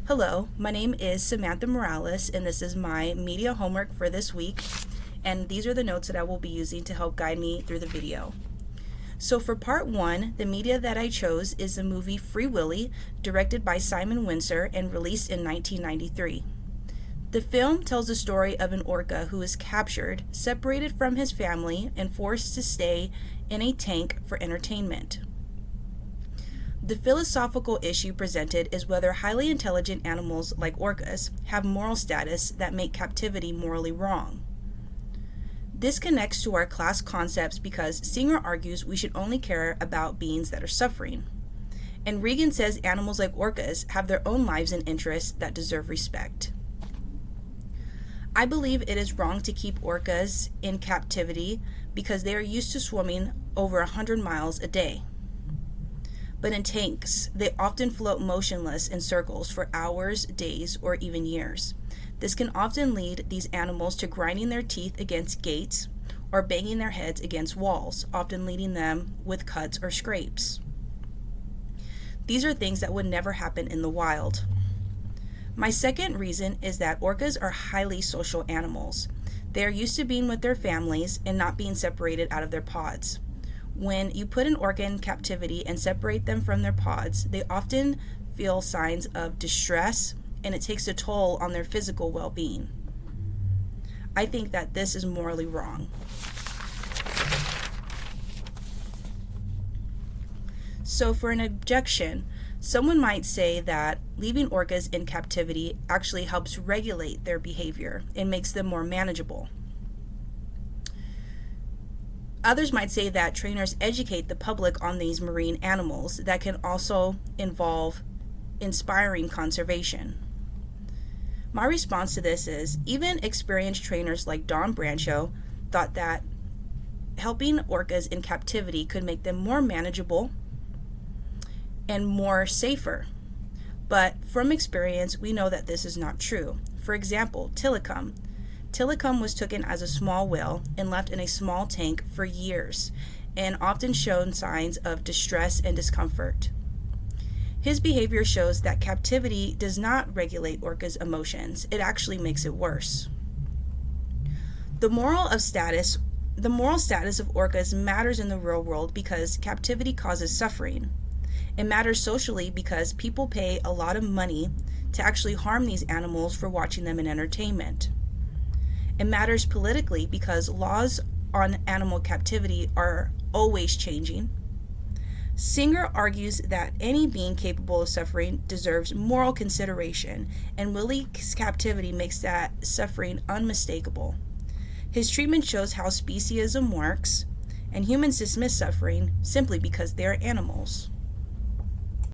Hello, my name is Samantha Morales, and this is my media homework for this week, and these are the notes that I will be using to help guide me through the video. So for part 1, the media that I chose is the movie Free Willy, directed by Simon Windsor and released in 1993. The film tells the story of an orca who is captured, separated from his family, and forced to stay in a tank for entertainment. The philosophical issue presented is whether highly intelligent animals like orcas have moral status that make captivity morally wrong. This connects to our class concepts because Singer argues we should only care about beings that are suffering. And Regan says animals like orcas have their own lives and interests that deserve respect. I believe it is wrong to keep orcas in captivity because they are used to swimming over 100 miles a day. But in tanks, they often float motionless in circles for hours, days, or even years. This can often lead these animals to grinding their teeth against gates or banging their heads against walls, often leaving them with cuts or scrapes. These are things that would never happen in the wild. My second reason is that orcas are highly social animals. They are used to being with their families and not being separated out of their pods. When you put an orca in captivity and separate them from their pods, they often feel signs of distress, and it takes a toll on their physical well-being. I think that this is morally wrong. So for an objection, someone might say that leaving orcas in captivity actually helps regulate their behavior and makes them more manageable. Others might say that trainers educate the public on these marine animals that can also involve inspiring conservation. My response to this is, even experienced trainers like Don Brancho thought that helping orcas in captivity could make them more manageable and more safer. But from experience, we know that this is not true. For example, Tilikum. Tilikum was taken as a small whale and left in a small tank for years, and often shown signs of distress and discomfort. His behavior shows that captivity does not regulate orcas' emotions, it actually makes it worse. The moral status of orcas matters in the real world because captivity causes suffering. It matters socially because people pay a lot of money to actually harm these animals for watching them in entertainment. It matters politically because laws on animal captivity are always changing. Singer argues that any being capable of suffering deserves moral consideration, and Willy's captivity makes that suffering unmistakable. His treatment shows how speciesism works, and humans dismiss suffering simply because they are animals.